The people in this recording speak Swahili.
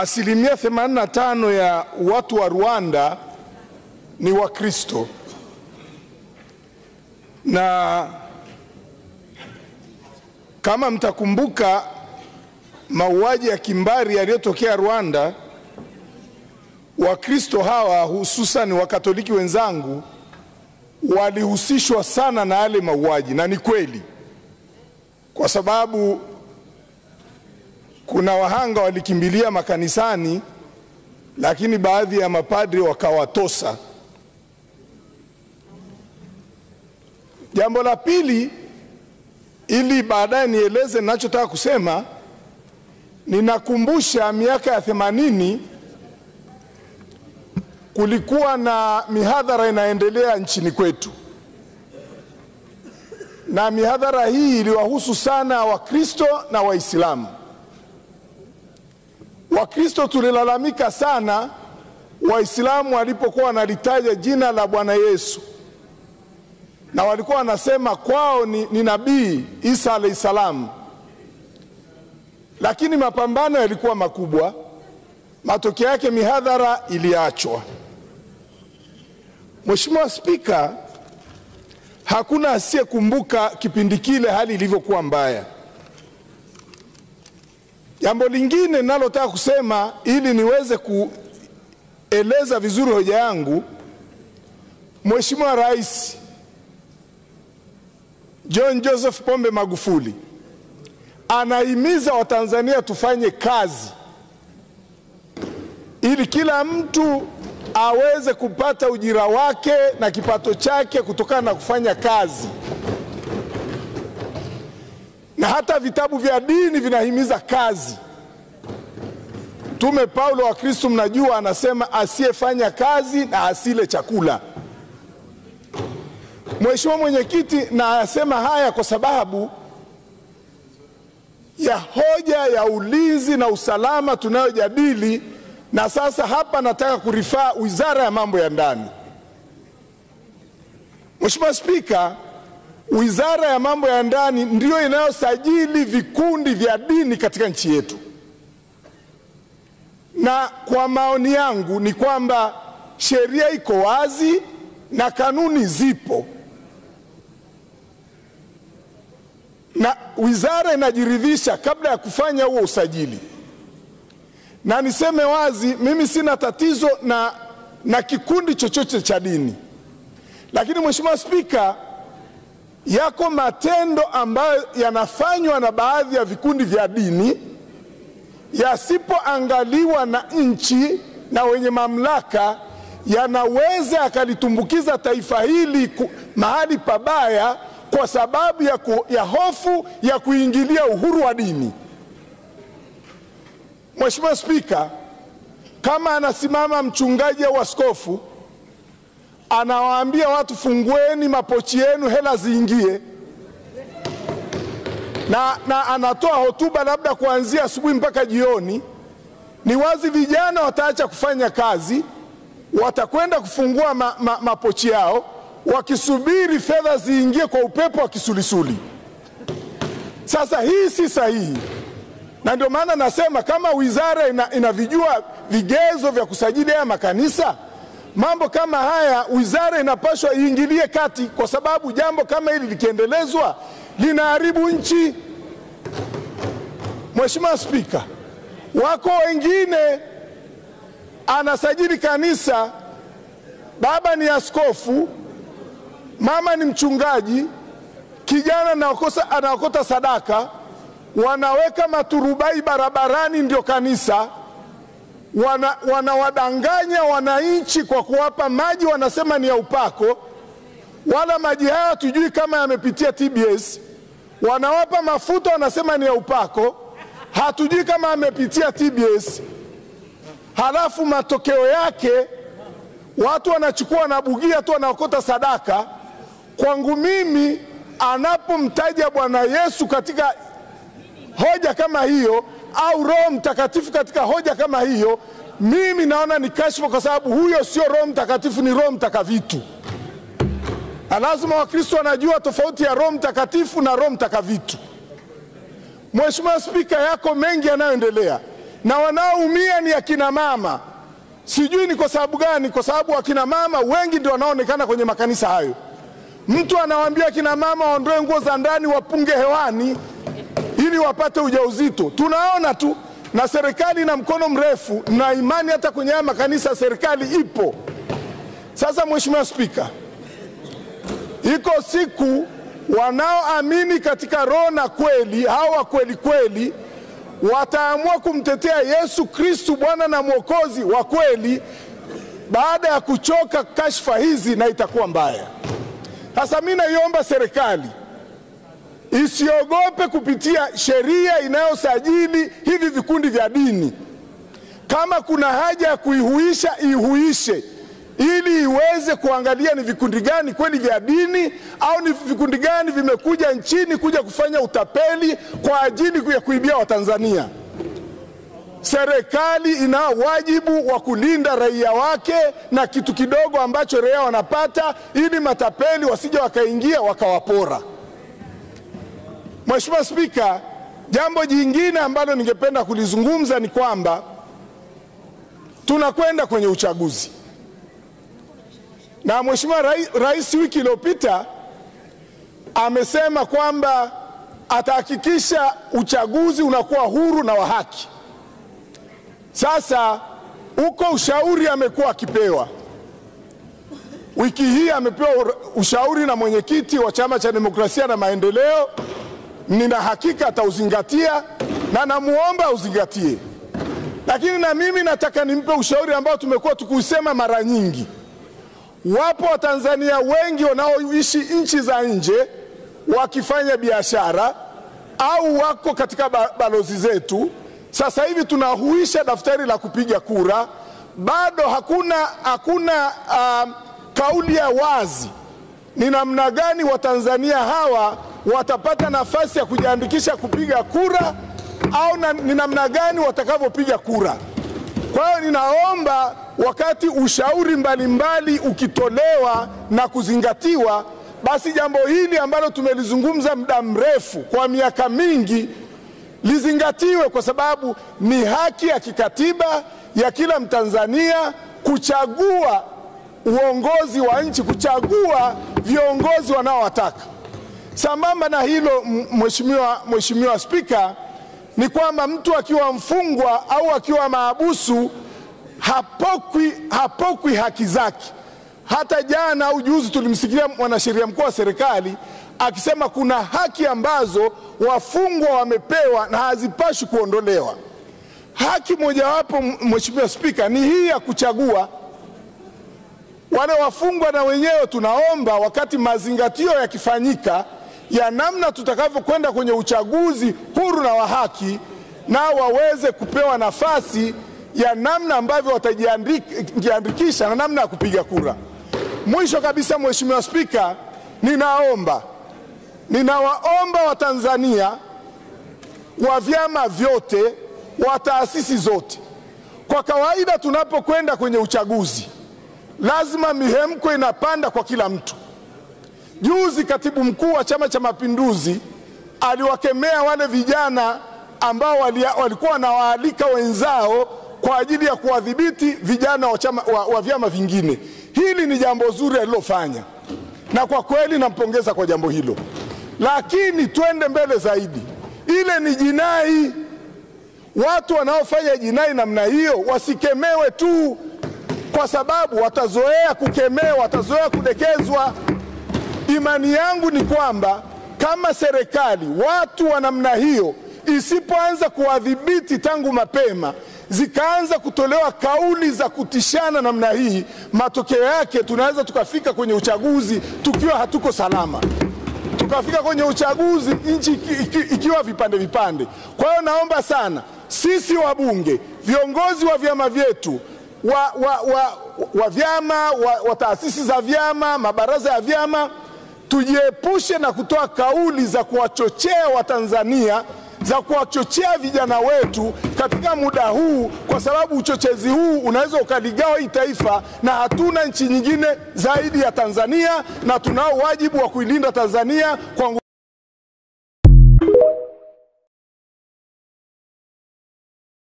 85% ya watu wa Rwanda ni Wakristo, na kama mtakumbuka mauaji ya kimbari yaliyotokea Rwanda, Wakristo hawa hususan Wakatoliki wenzangu walihusishwa sana na yale mauaji, na ni kweli, kwa sababu kuna wahanga walikimbilia makanisani, lakini baadhi ya mapadri wakawatosa. Jambo la pili, ili baadaye nieleze ninachotaka kusema, ninakumbusha miaka ya 80 kulikuwa na mihadhara inaendelea nchini kwetu, na mihadhara hii iliwahusu sana Wakristo na Waislamu. Wakristo tulilalamika sana Waislamu walipokuwa wanalitaja jina la Bwana Yesu, na walikuwa wanasema kwao ni Nabii Isa alayhi salam. Lakini mapambano yalikuwa makubwa, matokeo yake mihadhara iliachwa. Mheshimiwa Spika, hakuna asiyekumbuka kipindi kile hali ilivyokuwa mbaya. Jambo lingine ninalotaka kusema ili niweze kueleza vizuri hoja yangu, Mheshimiwa Rais John Joseph Pombe Magufuli anahimiza Watanzania tufanye kazi ili kila mtu aweze kupata ujira wake na kipato chake kutokana na kufanya kazi. Na hata vitabu vya dini vinahimiza kazi. Mtume Paulo wa Kristo, mnajua, anasema asiyefanya kazi na asile chakula. Mheshimiwa Mwenyekiti, na asema haya kwa sababu ya hoja ya ulinzi na usalama tunayojadili, na sasa hapa nataka kurifaa Wizara ya Mambo ya Ndani. Mheshimiwa Spika, Wizara ya Mambo ya Ndani ndiyo inayosajili vikundi vya dini katika nchi yetu, na kwa maoni yangu ni kwamba sheria iko wazi na kanuni zipo, na wizara inajiridhisha kabla ya kufanya huo usajili. Na niseme wazi, mimi sina tatizo na kikundi chochote cha dini, lakini Mheshimiwa Spika, yako matendo ambayo yanafanywa na baadhi ya vikundi vya dini yasipoangaliwa na nchi na wenye mamlaka, yanaweza yakalitumbukiza taifa hili mahali pabaya kwa sababu ya hofu ya kuingilia uhuru wa dini. Mheshimiwa Spika, kama anasimama mchungaji au askofu anawaambia watu fungueni mapochi yenu hela ziingie, na anatoa hotuba labda kuanzia asubuhi mpaka jioni, ni wazi vijana wataacha kufanya kazi, watakwenda kufungua mapochi yao wakisubiri fedha ziingie kwa upepo wa kisulisuli. Sasa hii si sahihi, na ndio maana nasema kama wizara inavijua vigezo vya kusajili haya makanisa, mambo kama haya wizara inapaswa iingilie kati, kwa sababu jambo kama hili likiendelezwa linaharibu nchi. Mheshimiwa Spika, wako wengine anasajili kanisa, baba ni askofu, mama ni mchungaji, kijana anaokota sadaka, wanaweka maturubai barabarani ndio kanisa, wanawadanganya wananchi kwa kuwapa maji, wanasema ni ya upako, wala maji haya hatujui kama yamepitia TBS. Wanawapa mafuta, wanasema ni ya upako, hatujui kama yamepitia TBS. Halafu matokeo yake watu wanachukua na bugia tu, wanaokota sadaka. Kwangu mimi, anapomtaja Bwana Yesu katika hoja kama hiyo au Roho Mtakatifu katika hoja kama hiyo, mimi naona ni kashfa, kwa sababu huyo sio Roho Mtakatifu, ni Roho Mtakavitu. Na lazima Wakristo wanajua tofauti ya Roho Mtakatifu na Roho Mtakavitu. Mheshimiwa Spika, yako mengi yanayoendelea. na wanaoumia ni akina mama. Sijui ni kwa sababu gani, kwa sababu akina mama wengi ndio wanaonekana kwenye makanisa hayo. Mtu anawaambia akina mama waondoe nguo za ndani wapunge hewani ili wapate ujauzito. Tunaona tu, na serikali na mkono mrefu, na imani hata kwenye haya makanisa serikali ipo. Sasa Mheshimiwa Spika, iko siku wanaoamini katika roho na kweli, hawa kweli kweli, wataamua kumtetea Yesu Kristu Bwana na Mwokozi wa kweli baada ya kuchoka kashfa hizi, na itakuwa mbaya. Sasa mimi naiomba serikali isiogope kupitia sheria inayosajili hivi vikundi vya dini. Kama kuna haja ya kuihuisha, ihuishe, ili iweze kuangalia ni vikundi gani kweli vya dini au ni vikundi gani vimekuja nchini kuja kufanya utapeli kwa ajili ya kuibia Watanzania. Serikali ina wajibu wa kulinda raia wake na kitu kidogo ambacho raia wanapata, ili matapeli wasije wakaingia wakawapora. Mheshimiwa Spika, jambo jingine ambalo ningependa kulizungumza ni kwamba tunakwenda kwenye uchaguzi. Na Mheshimiwa Rais wiki iliyopita amesema kwamba atahakikisha uchaguzi unakuwa huru na wa haki. Sasa uko ushauri amekuwa akipewa. Wiki hii amepewa ushauri na mwenyekiti wa Chama cha Demokrasia na Maendeleo. Nina hakika atauzingatia na namuomba uzingatie. Lakini na mimi nataka nimpe ushauri ambao tumekuwa tukiusema mara nyingi. Wapo Watanzania wengi wanaoishi nchi za nje wakifanya biashara au wako katika balozi zetu. Sasa hivi tunahuisha daftari la kupiga kura. Bado hakuna kauli ya wazi ni namna gani Watanzania hawa watapata nafasi ya kujiandikisha kupiga kura au ni namna gani watakavyopiga kura. Kwa hiyo ninaomba wakati ushauri mbalimbali ukitolewa na kuzingatiwa, basi jambo hili ambalo tumelizungumza muda mrefu kwa miaka mingi lizingatiwe, kwa sababu ni haki ya kikatiba ya kila Mtanzania kuchagua uongozi wa nchi, kuchagua viongozi wanaowataka. Sambamba na hilo, Mheshimiwa Spika, ni kwamba mtu akiwa mfungwa au akiwa mahabusu hapokwi haki zake. Hata jana au juzi tulimsikia mwanasheria mkuu wa serikali akisema kuna haki ambazo wafungwa wamepewa na hazipaswi kuondolewa. Haki mojawapo, Mheshimiwa Spika, ni hii ya kuchagua. Wale wafungwa na wenyewe tunaomba wakati mazingatio yakifanyika ya namna tutakavyokwenda kwenye uchaguzi huru na wa haki, na waweze kupewa nafasi ya namna ambavyo watajiandikisha na namna ya kupiga kura. Mwisho kabisa, Mheshimiwa Spika, ninawaomba Watanzania wa vyama vyote, wa taasisi zote. Kwa kawaida tunapokwenda kwenye uchaguzi lazima mihemko inapanda kwa kila mtu. Juzi Katibu Mkuu wa Chama cha Mapinduzi aliwakemea wale vijana ambao walikuwa wanawaalika wenzao kwa ajili ya kuwadhibiti vijana wa vyama vingine. Hili ni jambo zuri alilofanya, na kwa kweli nampongeza kwa jambo hilo. Lakini twende mbele zaidi. Ile ni jinai. Watu wanaofanya jinai namna hiyo wasikemewe tu, kwa sababu watazoea kukemewa, watazoea kudekezwa. Imani yangu ni kwamba kama serikali watu wa namna hiyo isipoanza kuwadhibiti tangu mapema, zikaanza kutolewa kauli za kutishana namna hii, matokeo yake tunaweza tukafika kwenye uchaguzi tukiwa hatuko salama. Tukafika kwenye uchaguzi nchi ikiwa vipande vipande. Kwa hiyo naomba sana sisi wabunge, viongozi wa vyama vyetu, wa vyama, wa taasisi za vyama, mabaraza ya vyama, tujiepushe na kutoa kauli za kuwachochea Watanzania, za kuwachochea vijana wetu katika muda huu, kwa sababu uchochezi huu unaweza ukaligawa hii taifa, na hatuna nchi nyingine zaidi ya Tanzania, na tunao wajibu wa kuilinda Tanzania kwa